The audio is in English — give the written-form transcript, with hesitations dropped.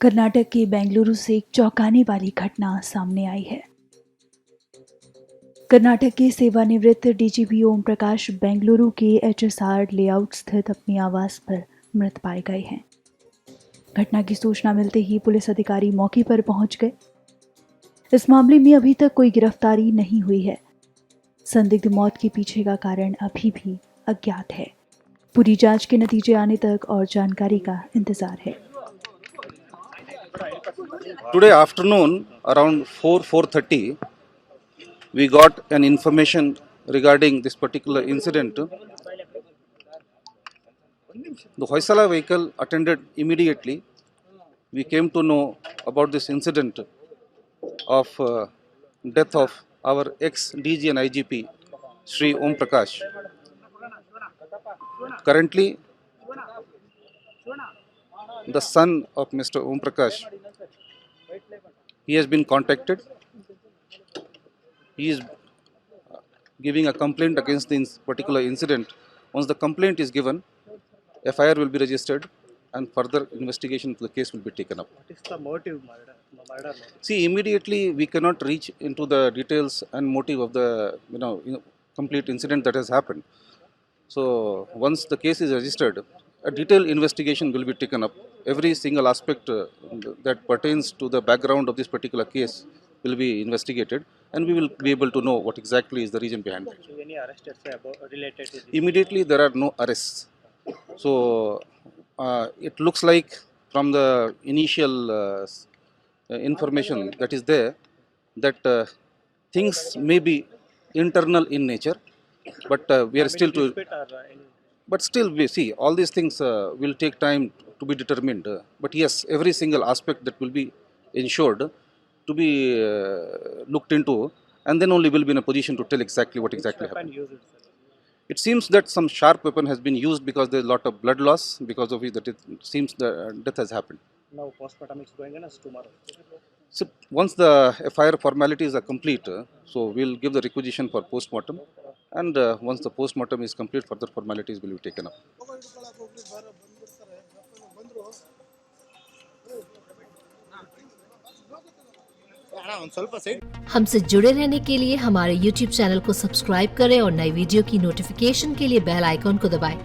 कर्नाटक के बेंगलुरु से एक चौंकाने वाली घटना सामने आई है। कर्नाटक के सेवानिवृत्त डीजीपी ओम प्रकाश बेंगलुरु के एचएसआर लेआउट स्थित अपने आवास पर मृत पाए गए हैं। घटना की सूचना मिलते ही पुलिस अधिकारी मौके पर पहुंच गए। इस मामले में अभी तक कोई गिरफ्तारी नहीं हुई है। संदिग्ध मौत के पीछे का कारण अभी भी अज्ञात है। पूरी जांच के नतीजे आने तक और जानकारी का इंतजार है। Today afternoon around 4:30 we got an information regarding this particular incident. The Hoysala vehicle attended immediately. We came to know about this incident of death of our ex-DG and IGP Shri Om Prakash. Currently, the son of Mr. Om Prakash, he has been contacted. He is giving a complaint against this particular incident. Once the complaint is given, FIR will be registered and further investigation of the case will be taken up. What is the motive murder? See, immediately we cannot reach into the details and motive of the complete incident that has happened. So once the case is registered, a detailed investigation will be taken up. Every single aspect that pertains to the background of this particular case will be investigated, and we will be able to know what exactly is the reason behind it. Any arrested related to this? Immediately there are no arrests. So it looks like from the initial information that is there that things may be internal in nature, but we are still to. But still, we see all these things will take time to be determined. But yes, every single aspect that will be ensured to be looked into, and then only will be in a position to tell exactly what exactly happened. It seems that some sharp weapon has been used because there is a lot of blood loss, because of it that it seems the death has happened. Now postmortem is going on as tomorrow. So once the FIR formalities are complete, so we'll give the requisition for postmortem, and once the postmortem is complete, further formalities will be taken up. हमसे जुड़े रहने के लिए हमारे YouTube channel को subscribe करें और नई वीडियो की नोटिफिकेशन के लिए बेल आइकॉन को दबाएं।